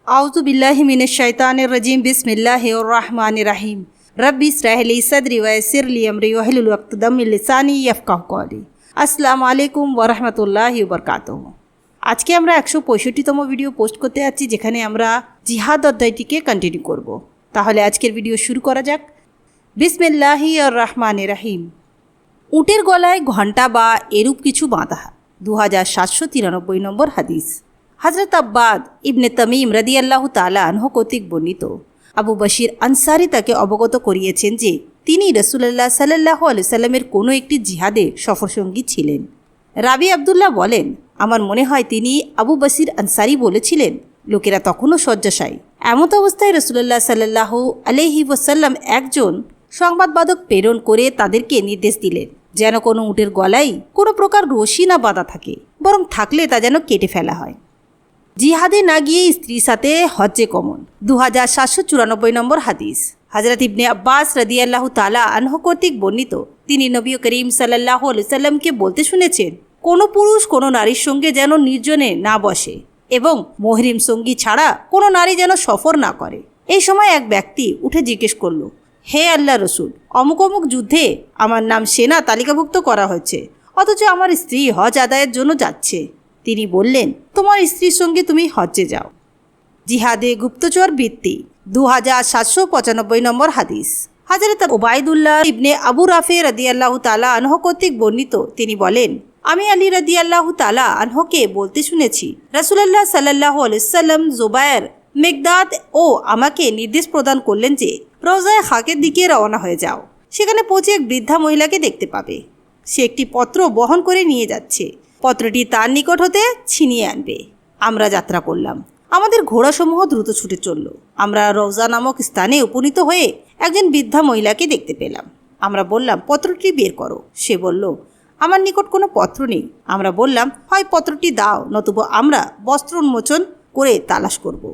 आउज़ु बिल्लाहि मिनश शैतानिर रजीम बिस्मिल्लाहिर रहमानिर रहीम रब्बि इश्रह ली सदरी व यस्सिर ली अमरी वहलुल उक़दम मिन लिसानी यफ़क़हू कौली। আসসালামু আলাইকুম ওয়া রাহমাতুল্লাহি ওয়া বারাকাতুহু। আজকে আমরা 165তম ভিডিও পোস্ট করতে যাচ্ছি, যেখানে আমরা জিহাদ অধ্যায়টিকে কন্টিনিউ করব। তাহলে আজকের ভিডিও শুরু করা যাক। বিসমিল্লাহির রহমানির রহিম। উটের গলায় ঘণ্টা বা এরূপ কিছু বাঁধা। 2793 নম্বর হাদিস। হযরত আব্বাদ ইবনে তামিম রাদিয়াল্লাহু তাআলা আনহু কর্তৃক বর্ণিত। আবু বশির আনসারী তাকে অবগত করিয়েছেন যে তিনি রাসূলুল্লাহ সাল্লাল্লাহু আলাইহি সাল্লামের কোনো একটি জিহাদে সফরসঙ্গী ছিলেন। রাবি আব্দুল্লাহ বলেন, আমার মনে হয় তিনি আবু বশির আনসারী বলেছিলেন, লোকেরা তখনও শয্যাশায়ী। এমত অবস্থায় রাসূলুল্লাহ সাল্লাল্লাহু আলাইহি ওয়াসাল্লাম একজন সংবাদবাদক প্রেরণ করে তাদেরকে নির্দেশ দিলেন যেন কোনো উটের গলায় কোনো প্রকার রশি না বাঁধা থাকে, বরং থাকলে তা যেন কেটে ফেলা হয়। জিহাদে না গিয়ে স্ত্রীর সাথে হজ্জে গমন। 2794 নম্বর হাদিস। হযরত ইবনে আব্বাস রাদিয়াল্লাহু তাআলা আনহু কর্তৃক বর্ণিত, তিনি নবী করিম সাল্লাল্লাহু আলাইহি সাল্লামকে বলতে শুনেছেন, কোনো পুরুষ কোনো নারীর সঙ্গে যেন নির্জনে না বসে এবং মুহরিম সঙ্গী ছাড়া কোনো নারী যেন সফর না করে। এই সময় এক ব্যক্তি উঠে জিজ্ঞেস করল, হে আল্লাহ রসুল, অমুক অমুক যুদ্ধে আমার নাম সেনা তালিকাভুক্ত করা হয়েছে, অথচ আমার স্ত্রী হজ আদায়ের জন্য যাচ্ছে। তিনি বললেন, তোমার স্ত্রীর সঙ্গে তুমি হজ্জে যাও। জিহাদে গুপ্তচর বৃত্তি। 2795 নম্বর হাদিস। হযরত উবাইদুল্লাহ ইবনে আবু রাফে রাদিয়াল্লাহু তাআলা আনহু কর্তৃক বর্ণিত, তিনি বলেন, আমি আলী রাদিয়াল্লাহু তাআলা আনহুকে বলতে শুনেছি, রাসূলুল্লাহ সাল্লাল্লাহু আলাইহি সাল্লাম জুবায়ের, মিকদাদ ও আমাকে নির্দেশ প্রদান করলেন যে রওজায়ে খাকের দিকে রওনা হয়ে যাও। সেখানে পৌঁছে এক বৃদ্ধা মহিলাকে দেখতে পাবে। সে একটি পত্র বহন করে নিয়ে যাচ্ছে। পত্রটি তার নিকট হতে ছিনিয়ে আনবে। আমরা যাত্রা করলাম। আমাদের ঘোড়াসমূহ দ্রুত ছুটে চলল। আমরা রওজা নামক স্থানে উপনীত হয়ে একজন বৃদ্ধা মহিলাকে দেখতে পেলাম। আমরা বললাম, পত্রটি বের করো। সে বলল, আমার নিকট কোনো পত্র নেই। আমরা বললাম, হয় পত্রটি দাও, নতুবা আমরা বস্ত্র উন্মোচন করে তালাশ করব।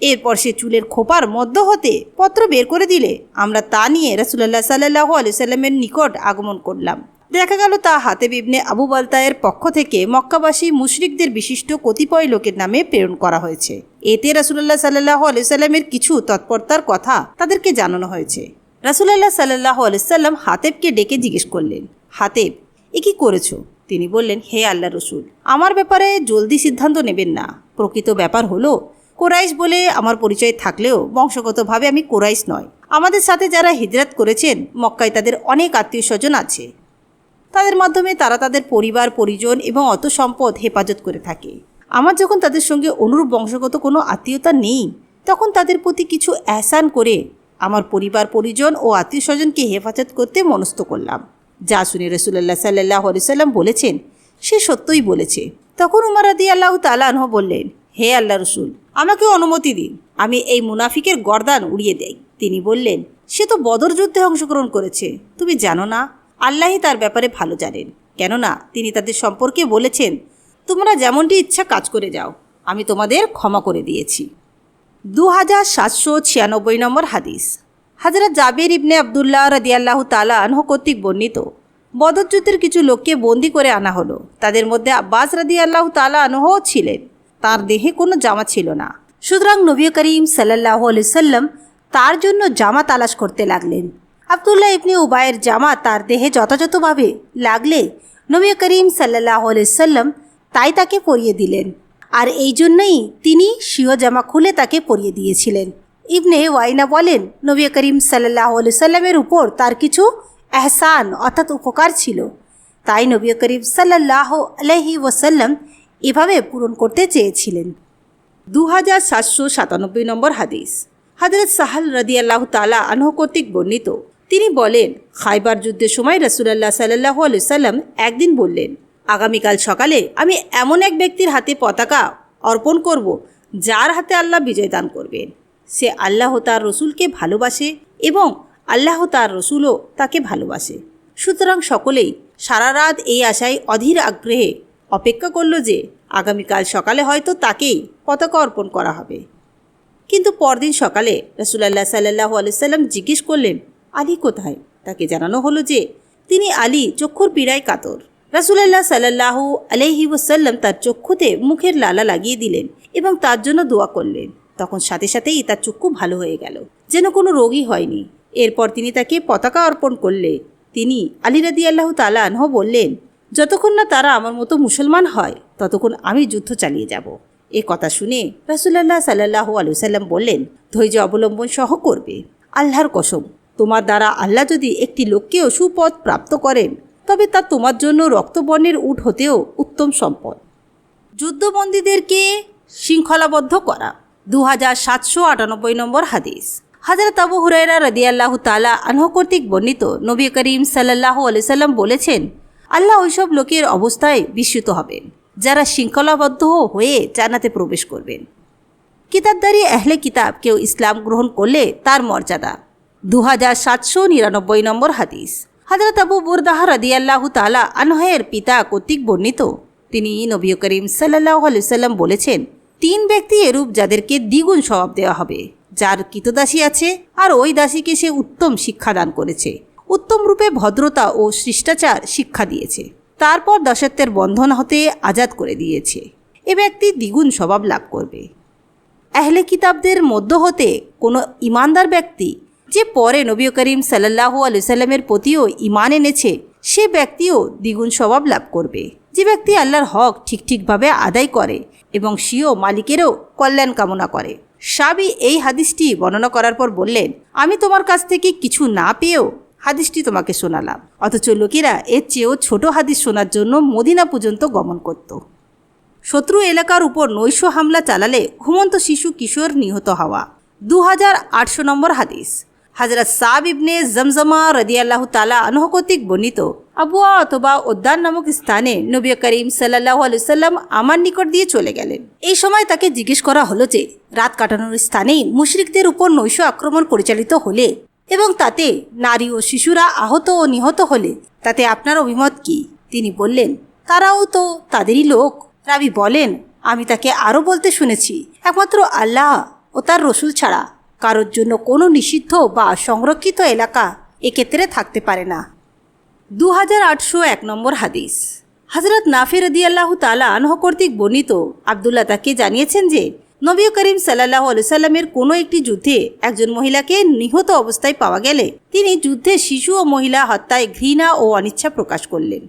এরপর সে চুলের খোপার মধ্য হতে পত্র বের করে দিলে আমরা তা নিয়ে রাসূলুল্লাহ সাল্লাল্লাহু আলাইহি সাল্লামের নিকট আগমন করলাম। দেখা গেল তা হাতেব ইবনে আবু বালতায়ের পক্ষ থেকে মক্কাবাসী মুশরিকদের বিশিষ্ট কতিপয় লোকের নামে প্রেরণ করা হয়েছে। এতে রাসূলুল্লাহ সাল্লাল্লাহু আলাইহি সাল্লামের কিছু তৎপরতার কথা তাদেরকে জানানো হয়েছে। রাসূলুল্লাহ সাল্লাল্লাহু আলাইহি সাল্লাম হাতেবকে ডেকে জিজ্ঞেস করলেন, হাতেব, এ কি করেছো? তিনি বললেন, হে আল্লাহ রসুল, আমার ব্যাপারে জলদি সিদ্ধান্ত নেবেন না। প্রকৃত ব্যাপার হলো, কোরাইশ বলে আমার পরিচয় থাকলেও বংশগতভাবে আমি কোরাইশ নয়। আমাদের সাথে যারা হিজরত করেছেন, মক্কায় তাদের অনেক আত্মীয় স্বজন আছে। তাদের মাধ্যমে তারা তাদের পরিবার পরিজন এবং অত সম্পদ হেফাজত করে থাকে। আমার যখন তাদের সঙ্গে অনুরূপ বংশগত কোনো আত্মীয়তা নেই, তখন তাদের প্রতি কিছু এহসান করে আমার পরিবার পরিজন ও আত্মীয় স্বজনকে হেফাজত করতে মনস্থ করলাম। যা শুনে রাসূলুল্লাহ সাল্লাল্লাহু আলাইহি সাল্লাম বলেছেন, সে সত্যই বলেছে। তখন উমর রাদিয়াল্লাহু তাআলা আনহু বললেন, হে আল্লাহ রসুল, আমাকে অনুমতি দিন, আমি এই মুনাফিকের গর্দান উড়িয়ে দেই। তিনি বললেন, সে তো বদর যুদ্ধে অংশগ্রহণ করেছে। তুমি জানো না? আল্লাহই তার ব্যাপারে ভালো জানেন, কেননা তিনি তাদের সম্পর্কে বলেছেন, তোমরা যেমনটি ইচ্ছা কাজ করে যাও, আমি তোমাদের ক্ষমা করে দিয়েছি। 2796 নম্বর হাদিস। হযরত জাবির ইবনে আব্দুল্লাহ রাদিয়াল্লাহু তাআলা আনহু কর্তৃক বর্ণিত, বদর যুদ্ধের কিছু লোককে বন্দী করে আনা হলো। তাদের মধ্যে আব্বাস রাদিয়াল্লাহু তাআলা আনহুও ছিলেন। তার দেহে কোনো জামা ছিল না। সুতরাং নবী করিম সাল্লাল্লাহু আলাইহি সাল্লাম তার জন্য জামা তালাশ করতে লাগলেন। আব্দুল্লাহ ইবনে উবাইয়ের জামা তার দেহে যথাযথভাবে লাগলে নবী করিম সাল্লাল্লাহু আলাইহি সাল্লাম তাই তাকে পরিয়ে দিলেন। আর এই জন্যই তিনি স্বীয় জামা খুলে তাকে পরিয়ে দিয়েছিলেন। ইবনে ওয়াইনা বলেন, নবী করিম সাল্লাল্লাহু আলাইহি সাল্লামের উপর তার কিছু এহসান অর্থাৎ উপকার ছিল, তাই নবী করিম সাল্লাল্লাহু আলাইহি ওয়াসাল্লাম এভাবে পূরণ করতে চেয়েছিলেন। 2797 নম্বর হাদিস। হযরত সাহাল রাদিয়াল্লাহু তাআলা আনহু কর্তৃক বর্ণিত, তিনি বলেন, খায়বার যুদ্ধের সময় রাসূলুল্লাহ সাল্লাল্লাহু আলাইহি সাল্লাম একদিন বললেন, আগামীকাল সকালে আমি এমন এক ব্যক্তির হাতে পতাকা অর্পণ করব যার হাতে আল্লাহ বিজয় দান করবেন। সে আল্লাহ তার রসুলকে ভালোবাসে এবং আল্লাহ তার রসুলও তাকে ভালোবাসে। সুতরাং সকলেই সারা রাত এই আশায় অধীর আগ্রহে অপেক্ষা করল যে আগামীকাল সকালে হয়তো তাকেই পতাকা অর্পণ করা হবে। কিন্তু পরদিন সকালে রাসূলুল্লাহ সাল্লাল্লাহু আলাইহি সাল্লাম জিজ্ঞেস করলেন, আলী কোথায়? তাকে জানানো হলো যে তিনি আলী চক্ষুর পীড়ায় কাতর। রাসূলুল্লাহ সাল্লাল্লাহু আলাইহি ওয়াসাল্লাম তার চক্ষুতে মুখের লালা লাগিয়ে দিলেন এবং তার জন্য দোয়া করলেন। তখন সাথে সাথেই তার চক্ষু ভালো হয়ে গেল, যেন কোনো রোগই হয়নি। এরপর তিনি তাকে পতাকা অর্পণ করলে তিনি আলী রাদিয়াল্লাহু তাআলা আনহু বললেন, যতক্ষণ না তারা আমার মতো মুসলমান হয় ততক্ষণ আমি যুদ্ধ চালিয়ে যাব। এ কথা শুনে রাসূলুল্লাহ সাল্লাল্লাহু আলাইহি ওয়াসাল্লাম বললেন, ধৈর্য অবলম্বন সহ করবে। আল্লাহর কসম, তোমার দ্বারা আল্লাহ যদি একটি লোককেও সুপথ প্রাপ্ত করেন তবে তা তোমার জন্য রক্তবর্ণের উট হতেও উত্তম সম্পদ। যুদ্ধবন্দীদেরকে শৃঙ্খলাবদ্ধ করা। 2798 নম্বর হাদিস। হযরত আবু হুরায়রা রাদিয়াল্লাহু তাআলা আনহু কর্তৃক বর্ণিত, নবী করিম সাল্লাল্লাহু আলাইহি সাল্লাম বলেছেন, আল্লাহ ওইসব লোকের অবস্থায় বিস্মিত হবেন যারা শৃঙ্খলাবদ্ধ হয়ে জান্নাতে প্রবেশ করবেন। কিতাবদারি আহলে কিতাব কেউ ইসলাম গ্রহণ করলে তার মর্যাদা। 2799 নম্বর হাদিস। হযরত আবু বুরদাহ রাদিয়াল্লাহু তাআলা আনহুর পিতা কর্তৃক বর্ণিত, তিনি নবী করিম সাল্লাল্লাহু আলাইহি সাল্লাম বলেছেন, 3 ব্যক্তি এরূপ যাদেরকে দ্বিগুণ সওয়াব দেওয়া হবে, যার কৃতদাসী আছে আর ওই দাসীকে সে উত্তম শিক্ষা দান করেছে, উত্তম রূপে ভদ্রতা ও শিষ্টাচার শিক্ষা দিয়েছে, তারপর দাসত্বের বন্ধন হতে আজাদ করে দিয়েছে। এ ব্যক্তি দ্বিগুণ সওয়াব লাভ করবে। আহলে কিতাবদের মধ্য হতে কোনো ইমানদার ব্যক্তি যে পরে নবী করিম সাল্লাল্লাহু আলাইহি সাল্লামের প্রতিও ঈমান এনেছে, সে ব্যক্তিও দ্বিগুণ সওয়াব লাভ করবে। যে ব্যক্তি আল্লাহর হক ঠিকভাবে আদায় করে এবং স্বীয় মালিকেরও কল্যাণ কামনা করে। সাবি এই হাদিসটি বর্ণনা করার পর বললেন, আমি তোমার কাছ থেকে কিছু না পেয়েও হাদিসটি তোমাকে শোনালাম। অথচ লোকেরা এর চেয়েও ছোট হাদিস শোনার জন্য মদিনা পর্যন্ত গমন করত। শত্রু এলাকার উপর নৈশ হামলা চালালে ঘুমন্ত শিশু কিশোর নিহত হওয়া। 2800 নম্বর হাদিস। হযরত সাব ইবনে জমজমা রাদিয়াল্লাহু তাআলা আনহু কর্তৃক বর্ণিত, আবুয়া অথবা উদ্যান নামক স্থানে নবী করিম সাল্লাল্লাহু আলাইহি সাল্লাম আমার নিকট দিয়ে চলে গেলেন। এই সময় তাকে জিজ্ঞেস করা হলো যে, রাত কাটানোর স্থানেই মুশরিকদের উপর নৈশ আক্রমণ পরিচালিত হলে এবং তাতে নারী ও শিশুরা আহত ও নিহত হলে তাতে আপনার অভিমত কি? তিনি বললেন, তারাও তো তাদেরই লোক। রাবি বলেন, আমি তাকে আরও বলতে শুনেছি, একমাত্র আল্লাহ ও তার রসুল ছাড়া কারোর জন্য কোনো নিষিদ্ধ বা সংরক্ষিত এলাকা এক্ষেত্রে থাকতে পারে না। 2801 নম্বর হাদিস। হযরত নাফি রাদিয়াল্লাহু তাআলা আনহু কর্তৃক বর্ণিত, আব্দুল্লাহ তাকে জানিয়েছেন যে নবী করিম সাল্লাল্লাহু আলাইহি সাল্লামের কোনো একটি যুদ্ধে একজন মহিলাকে নিহত অবস্থায় পাওয়া গেলে তিনি যুদ্ধে শিশু ও মহিলা হত্যায় ঘৃণা ও অনিচ্ছা প্রকাশ করলেন।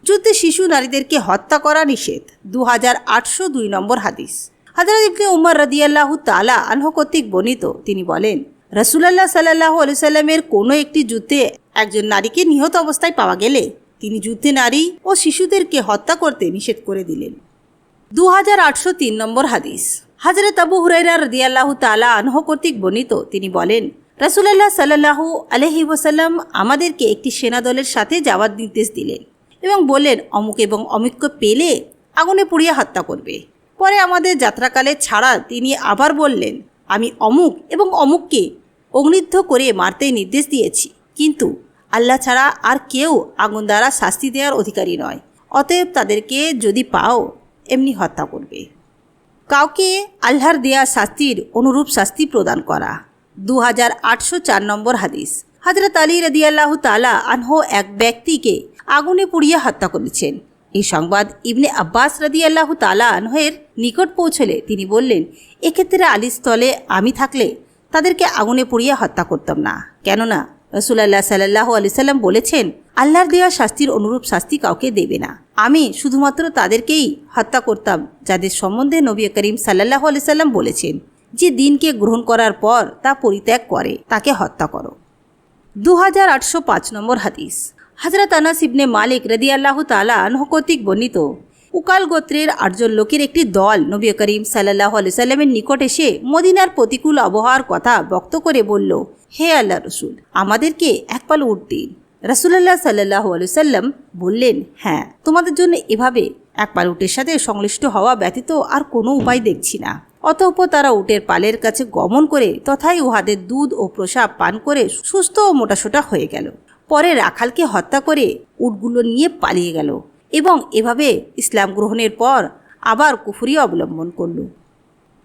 যুদ্ধে শিশু নারীদেরকে হত্যা করা নিষেধ। 2802 নম্বর হাদিস। হযরত ইবনে উমর রাদিয়াল্লাহু তাআলা আনহু কর্তৃক বর্ণিত, তিনি বলেন, রাসূলুল্লাহ সাল্লাল্লাহু আলাইহি সাল্লামের কোনো একটি যুদ্ধে একজন নারীকে নিহত অবস্থায় পাওয়া গেলে তিনি যুদ্ধে নারী ও শিশুদেরকে হত্যা করতে নিষেধ করে দিলেন। 2803 নম্বর হাদিস। হযরত আবু হুরায়রা রাদিয়াল্লাহু তাআলা আনহু কর্তৃক বর্ণিত, তিনি বলেন, রাসূলুল্লাহ সাল্লাল্লাহু আলাইহি ওয়াসাল্লাম আমাদেরকে একটি সেনাদলের সাথে যাওয়ার নির্দেশ দিলেন এবং বললেন, অমুক এবং অমুককে পেলে আগুনে পুড়িয়ে হত্যা করবে। পরে আমাদের যাত্রাকালে ছাড়া তিনি আবার বললেন, আমি অমুক এবং অমুককে অগ্নিদ্ধ করে মারতে নির্দেশ দিয়েছি, কিন্তু আল্লাহ ছাড়া আর কেউ আগুন দ্বারা শাস্তি দেওয়ার অধিকারী নয়, অতএব তাদেরকে যদি পাও এমনি হত্যা করবে। কাউকে আল্লাহর দেয়া শাস্তির অনুরূপ শাস্তি প্রদান করা। 2804 নম্বর হাদিস। হযরত আলী রাদিয়াল্লাহু তাআলা আনহু এক ব্যক্তিকে আগুনে পুড়িয়ে হত্যা করেছেন। এই সংবাদ ইবনে আব্বাস রাদিয়াল্লাহু তাআলা আনহুর নিকট পৌঁছলে তিনি বললেন, এক্ষেত্রে আলীর স্থলে আমি থাকলে তাদেরকে আগুনে পুড়িয়ে হত্যা করতাম না, কেননা রাসূলুল্লাহ সাল্লাল্লাহু আলাইহি সাল্লাম বলেছেন, আল্লাহর দেওয়া শাস্তির অনুরূপ শাস্তি কাউকে দেবে না। আমি শুধুমাত্র তাদেরকেই হত্যা করতাম যাদের সম্বন্ধে নবী করিম সাল্লাল্লাহু আলাইহি সাল্লাম বলেছেন, যে দিনকে গ্রহণ করার পর তা পরিত্যাগ করে তাকে হত্যা করো। 2805 নম্বর হাদিস। হযরত আনাস ইবনে মালিক রাদিয়াল্লাহু তাআলা আনহু কর্তৃক বর্ণিত, উকাল গোত্রের 8 জন লোকের একটি দল নবী করিম সাল্লাল্লাহু আলাইহি সাল্লামের নিকট এসে মদিনার প্রতিকূল আবহাওয়ার কথা বক্ত করে বলল, হে আল্লাহর রাসূল, আমাদেরকে এক পাল উট দিন। রাসূলুল্লাহ সাল্লাল্লাহু আলাইহি সাল্লাম বললেন, হ্যাঁ, তোমাদের জন্য এভাবে এক পাল উটের সাথে সংশ্লিষ্ট হওয়া ব্যতীত আর কোনো উপায় দেখছি না। অতঃপর তারা উটের পালের কাছে গমন করে তথায় উহাদের দুধ ও প্রসাব পান করে সুস্থ ও মোটাসোটা হয়ে গেল। পরে রাখালকে হত্যা করে উটগুলো নিয়ে পালিয়ে গেল এবং এভাবে ইসলাম গ্রহণের পর আবার কুফরি অবলম্বন করল।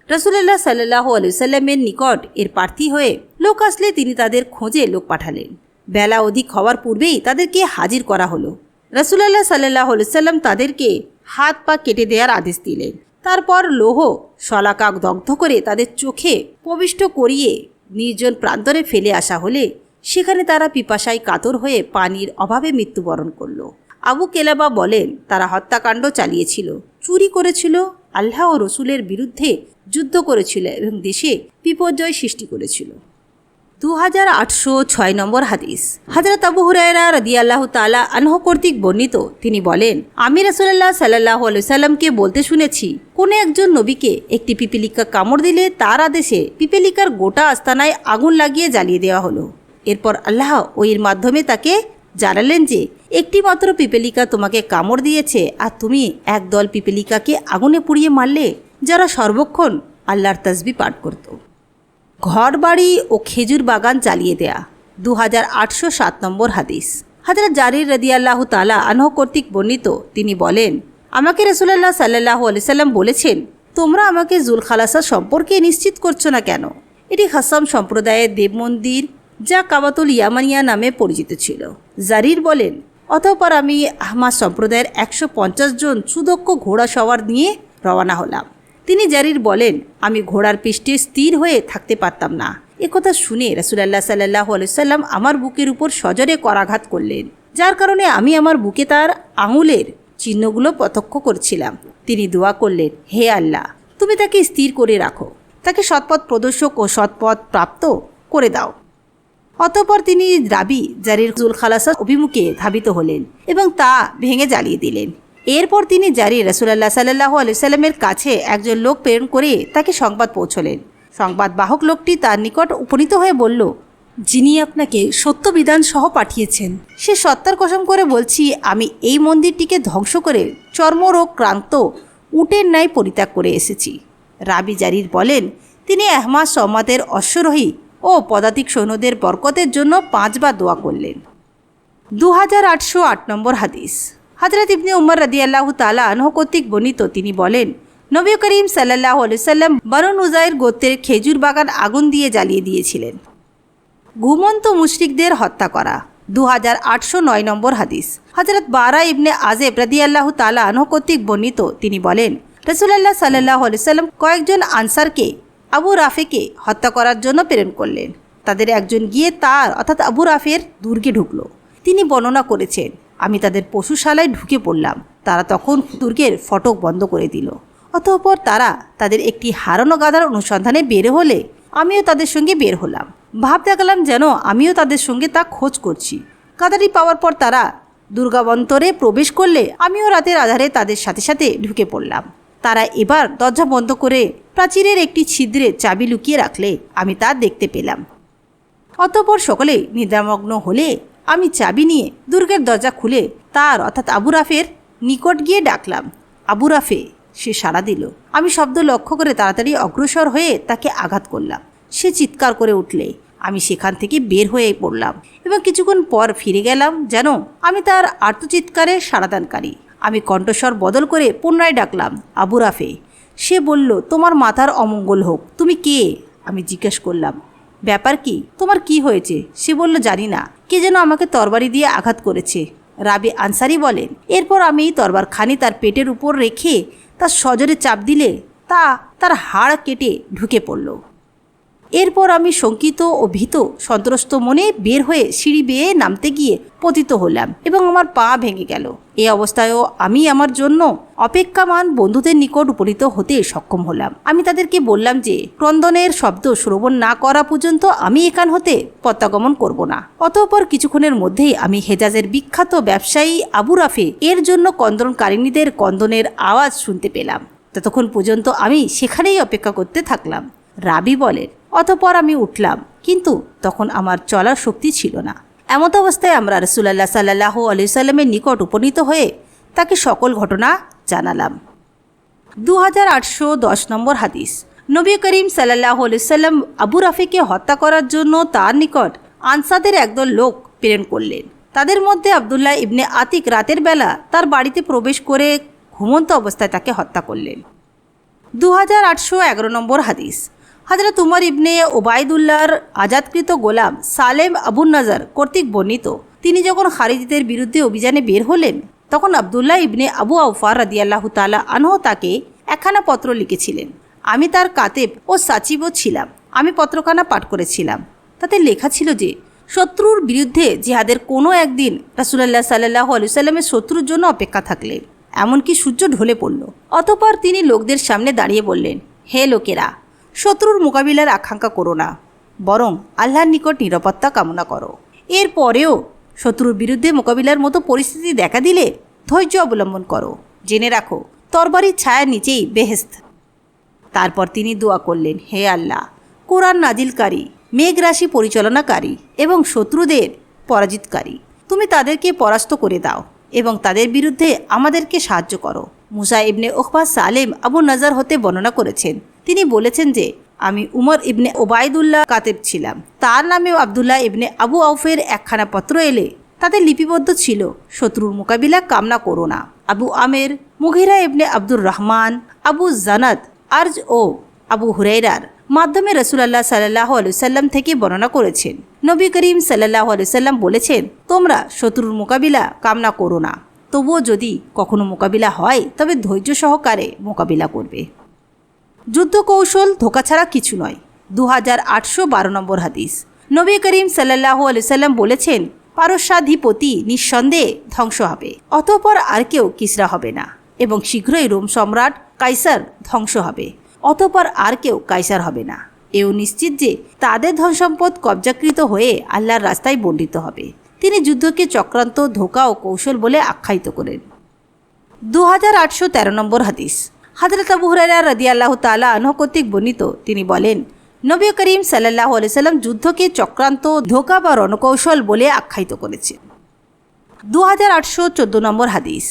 রাসূলুল্লাহ সাল্লাল্লাহু আলাইহি সাল্লামের নিকট এর প্রার্থী হয়ে লোক আসলে তিনি তাদের খোঁজে লোক পাঠালেন। বেলা অধিক হওয়ার পূর্বেই তাদেরকে হাজির করা হলো। রাসূলুল্লাহ সাল্লাল্লাহু আলাইহি সাল্লাম তাদেরকে হাত পা কেটে দেওয়ার আদেশ দিলেন। তারপর লৌহ শলাকাক দগ্ধ করে তাদের চোখে প্রবিষ্ট করিয়ে নির্জন প্রান্তরে ফেলে আসা হলে সেখানে তারা পিপাসায় কাতর হয়ে পানির অভাবে মৃত্যুবরণ করল। আবু কেলাবা বলেন, তারা হত্যাকাণ্ড চালিয়েছিল, চুরি করেছিল, আল্লাহ ও রসুলের বিরুদ্ধে যুদ্ধ করেছিল এবং দেশে বিপর্যয় সৃষ্টি করেছিল। 2806 নম্বর হাদিস। হযরত আবু হুরায়রা রাদিয়াল্লাহু তাআলা আনহু কর্তৃক বর্ণিত, তিনি বলেন, আমি রাসূলুল্লাহ সাল্লাল্লাহু আলাইহি সাল্লামকে বলতে শুনেছি, কোনো একজন নবীকে একটি পিপীলিকা কামড় দিলে তার আদেশে পিপীলিকার গোটা আস্তানায় আগুন লাগিয়ে জ্বালিয়ে দেওয়া হলো। এরপর আল্লাহ ওহির মাধ্যমে তাকে জানালেন যে একটি মাত্র পিপীলিকা তোমাকে কামড় দিয়েছে আর তুমি একদল পিপীলিকাকে আগুনে পুড়িয়ে মারলে যারা সর্বক্ষণ আল্লাহর তাসবিহ পাঠ করত। ঘর বাড়ি ও খেজুর বাগান জ্বালিয়ে দেয়া। 2807 নম্বর হাদিস। হযরত জারির রাদিয়াল্লাহু তাআলা আনহু কর্তৃক বর্ণিত, তিনি বলেন, আমাকে রাসূলুল্লাহ সাল্লাল্লাহু আলাইহি সাল্লাম বলেছেন, তোমরা আমাকে জুলখালাসা সম্পর্কে নিশ্চিত করছো না কেন? এটি হাসাম সম্প্রদায়ের দেব মন্দির, যা কাবাতুল ইয়ামানিয়া নামে পরিচিত ছিল। জারির বলেন, অতঃপর আমি আহমাদ সম্প্রদায়ের 150 জন সুদক্ষ ঘোড়া সওয়ার নিয়ে রওনা হলাম। তিনি জারির বলেন, আমি ঘোড়ার পৃষ্ঠে স্থির হয়ে থাকতে পারতাম না। একথা শুনে রাসূলুল্লাহ সাল্লাল্লাহু আলাইহি সাল্লাম আমার বুকের উপর সজোরে করাঘাত করলেন, যার কারণে আমি আমার বুকে তার আঙুলের চিহ্নগুলো প্রত্যক্ষ করছিলাম। তিনি দোয়া করলেন, হে আল্লাহ, তুমি তাকে স্থির করে রাখো, তাকে সৎপথ প্রদর্শক ও সৎপথ প্রাপ্ত করে দাও। অতঃপর তিনি রাবি জারির জুলখালাসা অভিমুখে ধাবিত হলেন এবং তা ভেঙে জ্বালিয়ে দিলেন। এরপর তিনি জারি রাসূলুল্লাহ সাল্লাল্লাহু আলাইহি সাল্লামের কাছে একজন লোক প্রেরণ করে তাকে সংবাদ পৌঁছলেন। সংবাদ বাহক লোকটি তার নিকট উপনীত হয়ে বলল, যিনি আপনাকে সত্য বিধান সহ পাঠিয়েছেন, সে সত্তার কসম করে বলছি, আমি এই মন্দিরটিকে ধ্বংস করে চর্মরোগ ক্রান্ত উটের ন্যায় পরিত্যাগ করে এসেছি। রাবি জারির বলেন, তিনি আহমাদ সম্মাদের অশ্বরোহী ও পদাতিক সৈন্যদের বরকতের জন্য 5 বার দোয়া করলেন। 2808 নম্বর হাদিস। হযরত ইবনে উমর রাদিয়াল্লাহু তাআলা আনহু কর্তৃক বর্ণিত, তিনি বলেন, নবী করিম সাল্লাল্লাহু আলাইহি সাল্লাম বনু নুযাইর গোত্রের খেজুর বাগান আগুন দিয়ে জ্বালিয়ে দিয়েছিলেন। ঘুমন্ত মুশরিকদের হত্যা করা। 2809 নম্বর হাদিস। হযরত বারা ইবনে আযেব রাদিয়াল্লাহু তাআলা আনহু কর্তৃক বর্ণিত, তিনি বলেন, রাসূলুল্লাহ সাল্লাল্লাহু আলাইহি সাল্লাম কয়েকজন আনসারকে আবু রাফেকে হত্যা করার জন্য প্রেরণ করলেন। তাদের একজন গিয়ে তার অর্থাৎ আবু রাফের দুর্গে ঢুকল। তিনি বর্ণনা করেছেন, আমি তাদের পশুশালায় ঢুকে পড়লাম। তারা তখন দুর্গের ফটক বন্ধ করে দিল। অতঃপর তারা তাদের একটি হারানো গাধার অনুসন্ধানে বের হলে আমিও তাদের সঙ্গে বের হলাম। ভাব দেখালাম যেন আমিও তাদের সঙ্গে তা খোঁজ করছি। গাধাটি পাওয়ার পর তারা দুর্গাবন্তরে প্রবেশ করলে আমিও রাতের আধারে তাদের সাথে সাথে ঢুকে পড়লাম। তারা এবার দরজা বন্ধ করে প্রাচীরের একটি ছিদ্রে চাবি লুকিয়ে রাখলে আমি তা দেখতে পেলাম। অতঃপর সকলে নিদ্রামগ্ন হলে আমি চাবি নিয়ে দুর্গের দরজা খুলে তার অর্থাৎ আবু রাফের নিকট গিয়ে ডাকলাম, আবু রাফে। সে সাড়া দিল। আমি শব্দ লক্ষ্য করে তাড়াতাড়ি অগ্রসর হয়ে তাকে আঘাত করলাম। সে চিৎকার করে উঠলে আমি সেখান থেকে বের হয়ে পড়লাম এবং কিছুক্ষণ পর ফিরে গেলাম যেন আমি তার আর্তচিৎকারে সাড়াদানকারী। আমি কণ্ঠস্বর বদল করে পুনরায় ডাকলাম, আবু রাফে। সে বলল, তোমার মাথার অমঙ্গল হোক, তুমি কে? আমি জিজ্ঞেস করলাম, ব্যাপার কি, তোমার কি হয়েছে? সে বলল, জানি না, কে যেন আমাকে তরবারি দিয়ে আঘাত করেছে। রাবি আনসারি বলেন, এরপর আমি তরবারখানি তার পেটের উপর রেখে তার সজোরে চাপ দিলে তার হাড় কেটে ঢুকে পড়ল। এরপর আমি শঙ্কিত ও ভীত সন্ত্রস্ত মনে বের হয়ে সিঁড়ি বেয়ে নামতে গিয়ে পতিত হলাম এবং আমার পা ভেঙে গেল। এই অবস্থায়ও আমি আমার জন্য অপেক্ষামান বন্ধুদের নিকট উপনীত হতে সক্ষম হলাম। আমি তাদেরকে বললাম যে ক্রন্দনের শব্দ শ্রবণ না করা পর্যন্ত আমি এখান হতে প্রত্যাগমন করব না। অতঃপর কিছুক্ষণের মধ্যেই আমি হেজাজের বিখ্যাত ব্যবসায়ী আবু রাফে এর জন্য ক্রন্দনকারিণীদের ক্রন্দনের আওয়াজ শুনতে পেলাম। ততক্ষণ পর্যন্ত আমি সেখানেই অপেক্ষা করতে থাকলাম। রাবি বলেন, অতঃপর আমি উঠলাম, কিন্তু তখন আমার চলার শক্তি ছিল না। এমত অবস্থায় আমরা রাসূলুল্লাহ সাল্লাল্লাহু আলাইহি সাল্লামের নিকট উপনীত হয়ে তাকে সকল ঘটনা জানালাম। 2810 নম্বর হাদিস। নবী করিম সাল্লাল্লাহু আলাইহি সাল্লাম আবু রাফিকে হত্যা করার জন্য তার নিকট আনসারদের একদল লোক প্রেরণ করলেন। তাদের মধ্যে আবদুল্লাহ ইবনে আতিক রাতের বেলা তার বাড়িতে প্রবেশ করে ঘুমন্ত অবস্থায় তাকে হত্যা করলেন। 2811 নম্বর হাদিস। হযরত উমর ইবনে ওবায়দুল্লাহর আজাদকৃত গোলাম সালেম আবুন নাজার কর্তৃক বর্ণিত, তিনি যখন খারিজিদের বিরুদ্ধে অভিযানে বের হলেন তখন আবদুল্লাহ ইবনে আবু আওফা রাদিয়াল্লাহু তাআলা আনহু তাকে একখানা পত্র লিখেছিলেন। আমি তার কাতেব ও সাচিবও ছিলাম। আমি পত্রখানা পাঠ করেছিলাম। তাতে লেখা ছিল যে শত্রুর বিরুদ্ধে জিহাদের কোনো একদিন রাসূলুল্লাহ সাল্লাল্লাহু আলাইহি সাল্লামের শত্রুর জন্য অপেক্ষা থাকলেন। এমনকি সূর্য ঢলে পড়ল। অতঃপর তিনি লোকদের সামনে দাঁড়িয়ে বললেন, হে লোকেরা, শত্রুর মোকাবিলার আকাঙ্ক্ষা করো না, বরং আল্লাহর নিকট নিরাপত্তা কামনা করো। এর পরেও শত্রুর বিরুদ্ধে মোকাবিলার মতো পরিস্থিতি দেখা দিলে ধৈর্য অবলম্বন করো। জেনে রাখো, তরবারির ছায়ার নিচেই বেহেশত। তারপর তিনি দোয়া করলেন, হে আল্লাহ, কোরআন নাজিলকারী, মেঘরাশি পরিচালনাকারী এবং শত্রুদের পরাজিতকারী, তুমি তাদেরকে পরাস্ত করে দাও এবং তাদের বিরুদ্ধে আমাদেরকে সাহায্য করো। মুসা ইবনে উকবা সালেম আবু নাজার হতে বর্ণনা করেছেন, তিনি বলেছেন যে আমি উমর ইবনে ওবায়দুল্লাহ কাতেব ছিলাম। তার নামেও আবদুল্লাহ ইবনে আবু আউফের একখানা পত্র এলে তাতে লিপিবদ্ধ ছিল, শত্রুর মোকাবিলা কামনা করো না। আবু আমের, মুঘিরা ইবনে আব্দুর রহমান, আবু জানাত আরজ ও আবু হুরাইরার মাধ্যমে রাসূলুল্লাহ সাল্লাল্লাহু আলাইহি সাল্লাম থেকে বর্ণনা করেছেন, নবী করিম সাল্লাল্লাহু আলাইহি সাল্লাম বলেছেন, তোমরা শত্রুর মোকাবিলা কামনা করো না, তবুও যদি কখনো মোকাবিলা হয় তবে ধৈর্য সহকারে মোকাবিলা করবে। যুদ্ধ কৌশল ধোঁকা ছাড়া কিছু নয়। 2812 নম্বর হাদিস। নবী করিম সাল্লাল্লাহু আলাইহি সাল্লাম বলেছেন, পারস্যাধিপতি নিঃসন্দেহে ধ্বংস হবে, অতঃপর আর কেউ কিসরা হবে না, এবং শীঘ্রই রোম সম্রাট কাইসার ধ্বংস হবে, অতঃপর আর কেউ কাইসার হবে না। এও নিশ্চিত যে তাদের ধন সম্পদ কবজাকৃত হয়ে আল্লাহর রাস্তায় বণ্টিত হবে। তিনি যুদ্ধকে চক্রান্ত, ধোঁকা ও কৌশল বলে আখ্যায়িত করেন। 2813 নম্বর হাদিস। হযরত আবু হুরায়রা রাদিয়াল্লাহু তাআলা আনহু কর্তৃক বর্ণিত, তিনি বলেন, নবী করিম সাল্লাল্লাহু আলাইহি সাল্লাম যুদ্ধকে চক্রান্ত, ধোঁকা বা রণকৌশল বলে আখ্যায়িত করেছেন। 2814 নম্বর হাদিস।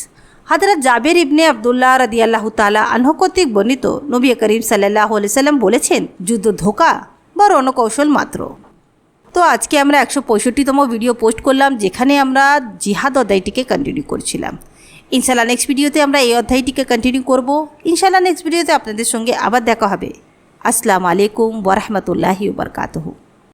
হযরত জাবের ইবনে আব্দুল্লাহ রাদিয়াল্লাহু তাআলা আনহু কর্তৃক বর্ণিত, নবী করিম সাল্লাল্লাহু আলাইহি সাল্লাম বলেছেন, যুদ্ধ ধোঁকা বা রণকৌশল মাত্র। তো আজকে আমরা 165তম ভিডিও পোস্ট করলাম, যেখানে আমরা জিহাদ অধ্যায়টিকে কন্টিনিউ করছিলাম। ইনশাআল্লাহ নেক্সট ভিডিওতে আমরা এই অধ্যায়টিকে কন্টিনিউ করব। ইনশাআল্লাহ নেক্সট ভিডিওতে আপনাদের সঙ্গে আবার দেখা হবে। আসসালামু আলাইকুম ওয়া রাহমাতুল্লাহি ওয়া বারাকাতুহু।